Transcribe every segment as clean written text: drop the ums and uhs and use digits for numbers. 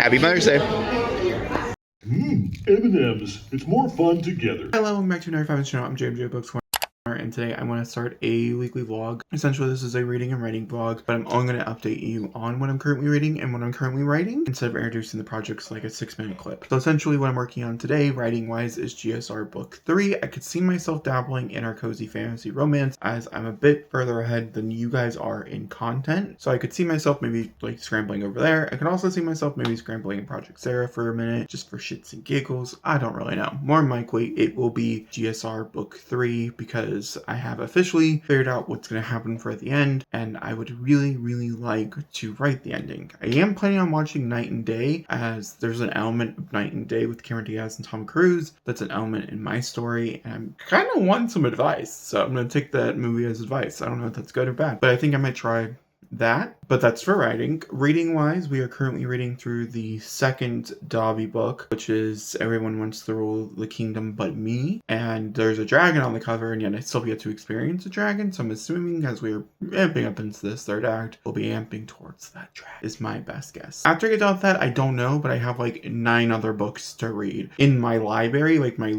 Happy Mother's Day. M&M's. It's more fun together. Hello, welcome back to Nerd Five channel. I'm JMJ Books Corner, and today I want to start a weekly vlog. Essentially, this is a reading and writing vlog, but I'm only going to update you on what I'm currently reading and what I'm currently writing instead of introducing the projects like a 6-minute clip. So essentially, what I'm working on today, writing-wise, is GSR Book 3. I could see myself dabbling in our cozy fantasy romance as I'm a bit further ahead than you guys are in content. So I could see myself maybe like scrambling over there. I could also see myself maybe scrambling in Project Sarah for a minute, just for shits and giggles. I don't really know. More than likely, it will be GSR Book 3 because I have officially figured out what's going to happen for the end, and I would really like to write the ending. I am planning on watching Night and Day, as there's an element of Night and Day with Cameron Diaz and Tom Cruise that's an element in my story, and I kind of want some advice, so I'm going to take that movie as advice. I don't know if that's good or bad, but I think I might try that. But that's for writing. Reading wise, we are currently reading through the second Dobby book, which is Everyone Wants to Rule the Kingdom But Me, and there's a dragon on the cover, and yet I still get to experience a dragon, so I'm assuming as we're amping up into this third act, we'll be amping towards that dragon, is my best guess. After I get done with that, I don't know, but I have like 9 other books to read in my library, like my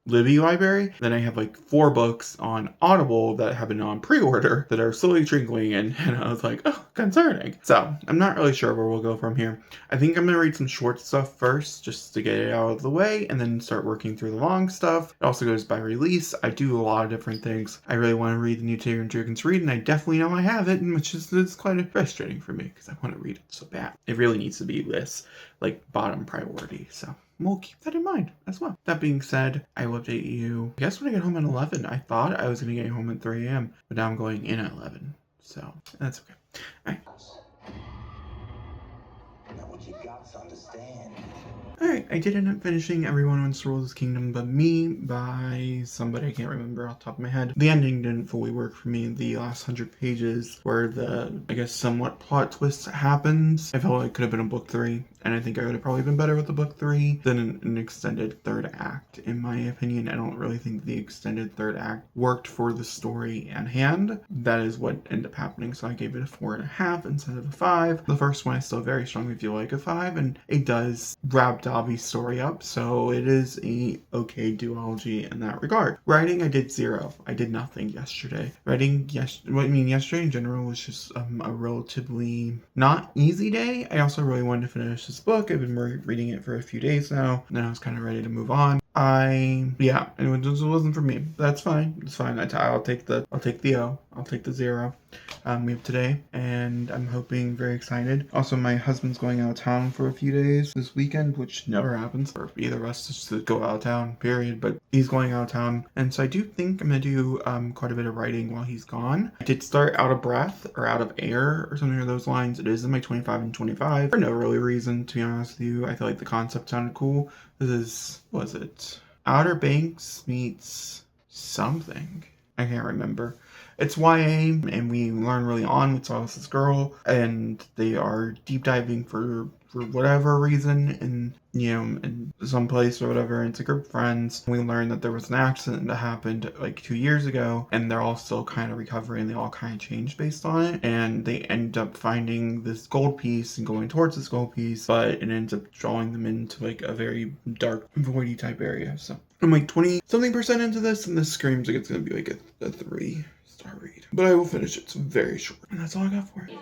Libby library. Then I have like 4 books on Audible that have been on pre-order that are slowly trickling in, and I was like, oh, concerning. So I'm not really sure where we'll go from here. I think I'm gonna read some short stuff first just to get it out of the way, and then start working through the long stuff. It also goes by release. I do a lot of different things. I really want to read the new Taylor Jenkins Reid, and I definitely know I have it, which is it's kind of frustrating for me because I want to read it so bad. It really needs to be this like bottom priority. So we'll keep that in mind as well. That being said, I will update you, I guess, when I get home at 11. I thought I was going to get home at 3 a.m., but now I'm going in at 11. So that's okay. All right. Now what you got to understand. Alright, I did end up finishing Everyone Wants to Rule This Kingdom But Me by somebody I can't remember off the top of my head. The ending didn't fully work for me. The last 100 pages where the, I guess, somewhat plot twist happens, I felt like it could have been a book 3, and I think I would have probably been better with the book 3 than an extended third act. In my opinion, I don't really think the extended third act worked for the story at hand. That is what ended up happening, so I gave it a 4.5 instead of a 5. The first one I still very strongly feel like a 5, and it does wrap Dobby's story up, so it is a okay duology in that regard. Writing, I did 0. I did nothing yesterday. Writing, yesterday in general was just a relatively not easy day. I also really wanted to finish this book. I've been reading it for a few days now, and then I was kind of ready to move on. It just wasn't for me. That's fine. It's fine. I'll take the O. I'll take the 0. We have today, and I'm hoping, very excited. Also, my husband's going out of town for a few days this weekend, which never happens for either of us just to go out of town, period. But he's going out of town, and so I do think I'm gonna do quite a bit of writing while he's gone. I did start out of breath or out of air or something along those lines. It is in my 25 and 25 for no really reason, to be honest with you. I feel like the concept sounded cool. This is, was it Outer Banks meets something? I can't remember. It's YA, and we learn really on with Silas's girl, and they are deep diving for whatever reason in some place or whatever. And it's a group of friends. We learn that there was an accident that happened like 2 years ago, and they're all still kind of recovering. They all kind of changed based on it, and they end up finding this gold piece and going towards this gold piece, but it ends up drawing them into like a very dark, voidy type area. So I'm like 20-something% into this, and this screams like it's gonna be like a 3-star read. But I will finish it. It's very short, and that's all I got for it.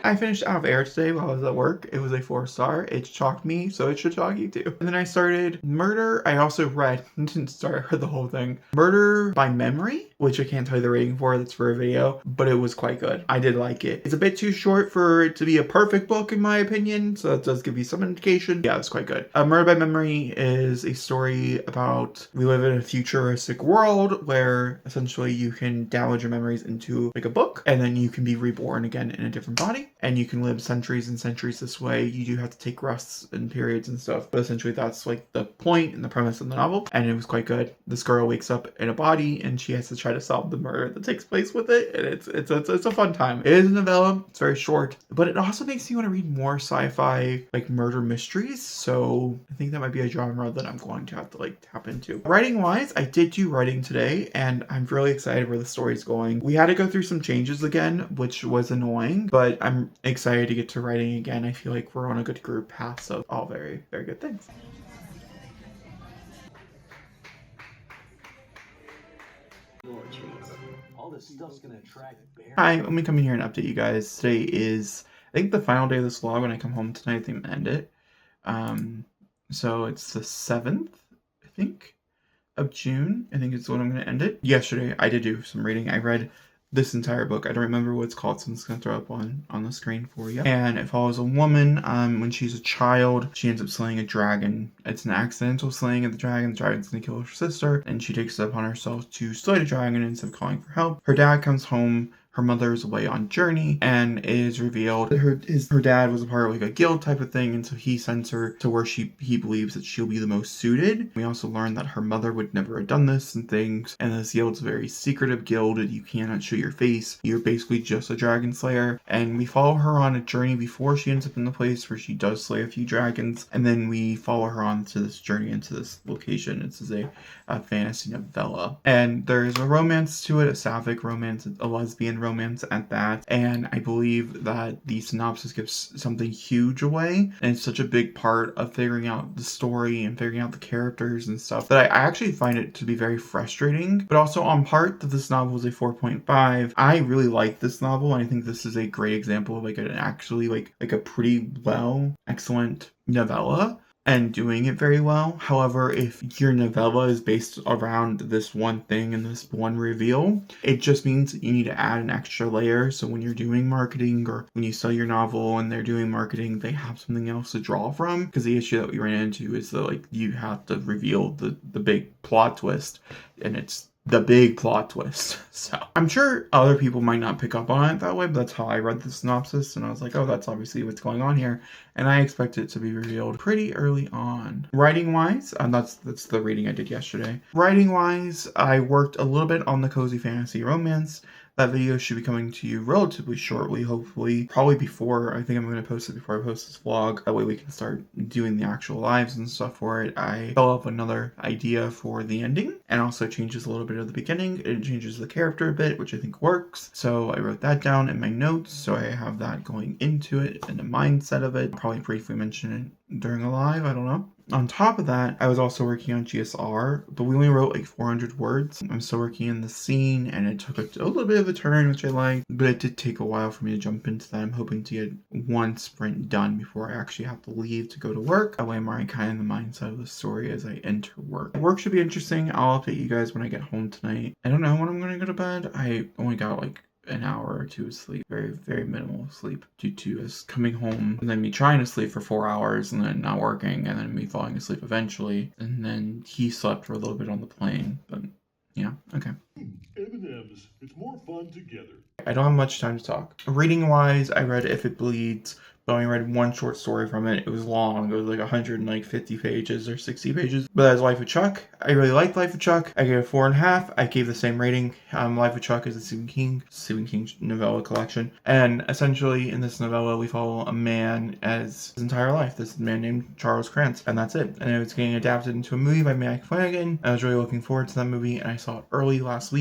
I finished Out of Air today while I was at work. It was a 4-star. It shocked me, so it should shock you too. And then I started Murder. I also read, didn't start the whole thing, Murder by Memory, which I can't tell you the rating for. That's for a video, but it was quite good. I did like it. It's a bit too short for it to be a perfect book in my opinion, so that does give you some indication. Yeah, it's quite good. Murder by Memory is a story about, we live in a futuristic world where essentially you can download your memories into like a book, and then you can be reborn again in a different body. and you can live centuries and centuries this way. You do have to take rests and periods and stuff, but essentially that's like the point and the premise of the novel, and it was quite good. This girl wakes up in a body and she has to try to solve the murder that takes place with it, and it's a fun time. It is a novella, it's very short, but it also makes you want to read more sci-fi like murder mysteries, so I think that might be a genre that I'm going to have to like tap into. Writing wise, I did do writing today, and I'm really excited where the story's going. We had to go through some changes again, which was annoying, but I'm excited to get to writing again. I feel like we're on a good group path, so all very, very good things. All this stuff's gonna attract bears. Hi, let me come in here and update you guys. Today is, I think, the final day of this vlog. When I come home tonight, I think I'm gonna end it. So it's the 7th, I think, of June. I think it's when I'm gonna end it. Yesterday, I did do some reading. I read this entire book. I don't remember what it's called, so I'm just gonna throw up on the screen for you. And it follows a woman. When she's a child, she ends up slaying a dragon. It's an accidental slaying of the dragon. The dragon's gonna kill her sister, and she takes it upon herself to slay the dragon instead of calling for help. Her dad comes home. Her mother is away on journey, and it is revealed that her dad was a part of like a guild type of thing, and so he sends her to where he believes that she'll be the most suited. We also learn that her mother would never have done this and things, and this guild's a very secretive guild. You cannot show your face. You're basically just a dragon slayer, and we follow her on a journey before she ends up in the place where she does slay a few dragons, and then we follow her on to this journey into this location. This is a fantasy novella, and there's a romance to it, a sapphic romance, a lesbian romance at that, and I believe that the synopsis gives something huge away, and it's such a big part of figuring out the story and figuring out the characters and stuff that I actually find it to be very frustrating. But also on part that this novel is a 4.5. I really like this novel, and I think this is a great example of like an actually like a pretty excellent novella, and doing it very well. However, if your novella is based around this one thing and this one reveal, it just means that you need to add an extra layer. So when you're doing marketing, or when you sell your novel and they're doing marketing, they have something else to draw from. Because the issue that we ran into is that like you have to reveal the big plot twist, and it's the big plot twist. So I'm sure other people might not pick up on it that way, but that's how I read the synopsis, and I was like, oh, that's obviously what's going on here, and I expect it to be revealed pretty early on. Writing wise, that's the reading I did yesterday. Writing wise, I worked a little bit on the cozy fantasy romance. That video should be coming to you relatively shortly, hopefully. Probably before, I think I'm going to post it before I post this vlog. That way we can start doing the actual lives and stuff for it. I fell up another idea for the ending, and also changes a little bit of the beginning. It changes the character a bit, which I think works. So I wrote that down in my notes, so I have that going into it and the mindset of it. I'll probably briefly mention it during a live, I don't know. On top of that, I was also working on GSR, but we only wrote like 400 words. I'm still working in the scene, and it took a little bit of a turn, which I liked, but it did take a while for me to jump into that. I'm hoping to get one sprint done before I actually have to leave to go to work. That way I'm already kind of in the mindset of the story as I enter work. Work should be interesting. I'll update you guys when I get home tonight. I don't know when I'm going to go to bed. I only got like an hour or two of sleep, very, very minimal sleep, due to us coming home and then me trying to sleep for 4 hours and then not working, and then me falling asleep eventually, and then he slept for a little bit on the plane. But yeah, okay. M&M's. It's more fun together. I don't have much time to talk. Reading wise, I read If It Bleeds, but I only read one short story from it. It was long. It was like 150 pages or 60 pages. But that was Life of Chuck. I really liked Life of Chuck. I gave it 4.5. I gave the same rating. Life of Chuck is a Stephen King novella collection. And essentially in this novella, we follow a man as his entire life. This man named Charles Krantz. And that's it. And it was getting adapted into a movie by Mike Flanagan. I was really looking forward to that movie. And I saw it early last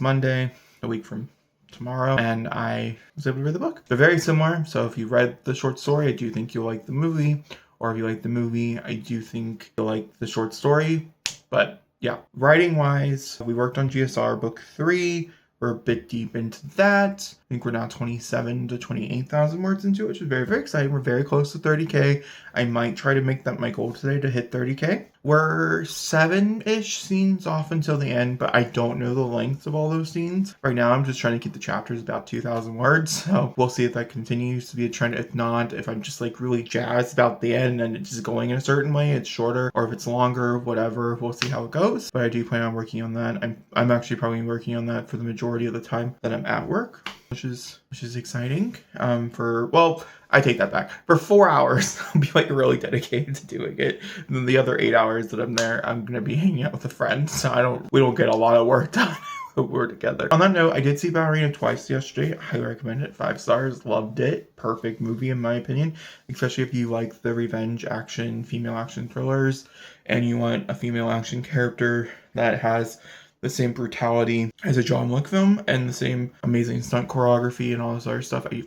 Monday, a week from tomorrow, and I was able to read the book. They're very similar, so if you read the short story, I do think you'll like the movie, or if you like the movie, I do think you'll like the short story. But yeah, writing wise, we worked on GSR book 3. We're a bit deep into that. I think we're now 27 to 28,000 words into it, which is very, very exciting. We're very close to 30K. I might try to make that my goal today, to hit 30K. We're 7-ish scenes off until the end, but I don't know the length of all those scenes. Right now, I'm just trying to keep the chapters about 2,000 words, so we'll see if that continues to be a trend. If not, if I'm just like really jazzed about the end and it's just going in a certain way, it's shorter, or if it's longer, whatever, we'll see how it goes. But I do plan on working on that. I'm actually probably working on that for the majority of the time that I'm at work. which is exciting. I take that back. For 4 hours, I'll be like really dedicated to doing it. And then the other 8 hours that I'm there, I'm gonna be hanging out with a friend. So we don't get a lot of work done. We're together. On that note, I did see Ballerina twice yesterday. I highly recommend it. 5 stars. Loved it. Perfect movie in my opinion. Especially if you like the revenge action, female action thrillers, and you want a female action character that has the same brutality as a John Wick film and the same amazing stunt choreography and all this other stuff. I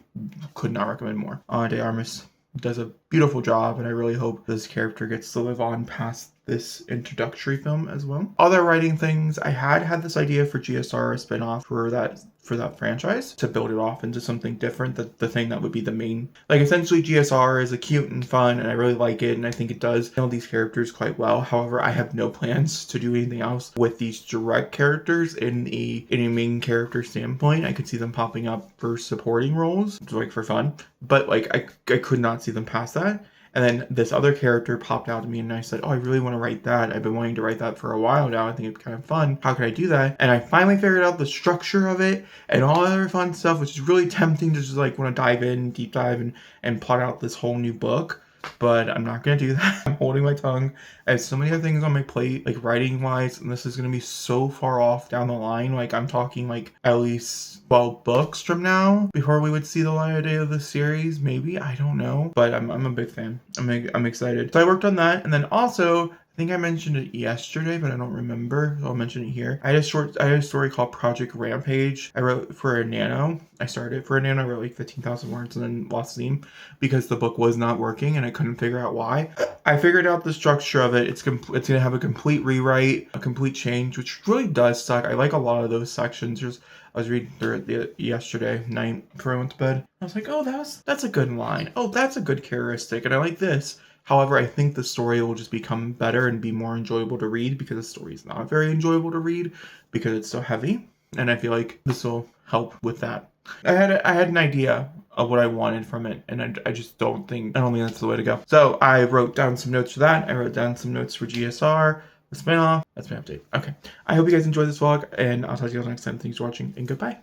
could not recommend more. Ana de Armas does a beautiful job, and I really hope this character gets to live on past this introductory film as well. Other writing things, I had this idea for GSR, a spin-off for that franchise, to build it off into something different. The thing that would be the main, like, essentially GSR is a cute and fun, and I really like it, and I think it does know these characters quite well. However, I have no plans to do anything else with these direct characters in a main character standpoint. I could see them popping up for supporting roles, like for fun, but like I could not see them past that. And then this other character popped out to me, and I said, oh, I really want to write that. I've been wanting to write that for a while now. I think it'd be kind of fun. How could I do that? And I finally figured out the structure of it and all other fun stuff, which is really tempting to just like want to dive in, deep dive, and plot out this whole new book. But I'm not going to do that. I'm holding my tongue. I have so many other things on my plate, like writing wise, and this is going to be so far off down the line. Like, I'm talking like at least 12 books from now before we would see the light of day of the series. Maybe, I don't know. But I'm a big fan. I'm excited. So I worked on that. And then also, I think I mentioned it yesterday, but I don't remember, so I'll mention it here. I had a story called Project Rampage. I wrote for a Nano. I started for a Nano. I wrote like 15,000 words and then lost steam because the book was not working and I couldn't figure out why. I figured out the structure of it. It's going to have a complete rewrite, a complete change, which really does suck. I like a lot of those sections. I was reading through it yesterday night before I went to bed. I was like, oh, that's a good line. Oh, that's a good characteristic, and I like this. However, I think the story will just become better and be more enjoyable to read because the story is not very enjoyable to read because it's so heavy. And I feel like this will help with that. I had an idea of what I wanted from it, and I don't think that's the way to go. So I wrote down some notes for that. I wrote down some notes for GSR, the spinoff. That's my update. Okay. I hope you guys enjoyed this vlog, and I'll talk to you guys next time. Thanks for watching, and goodbye.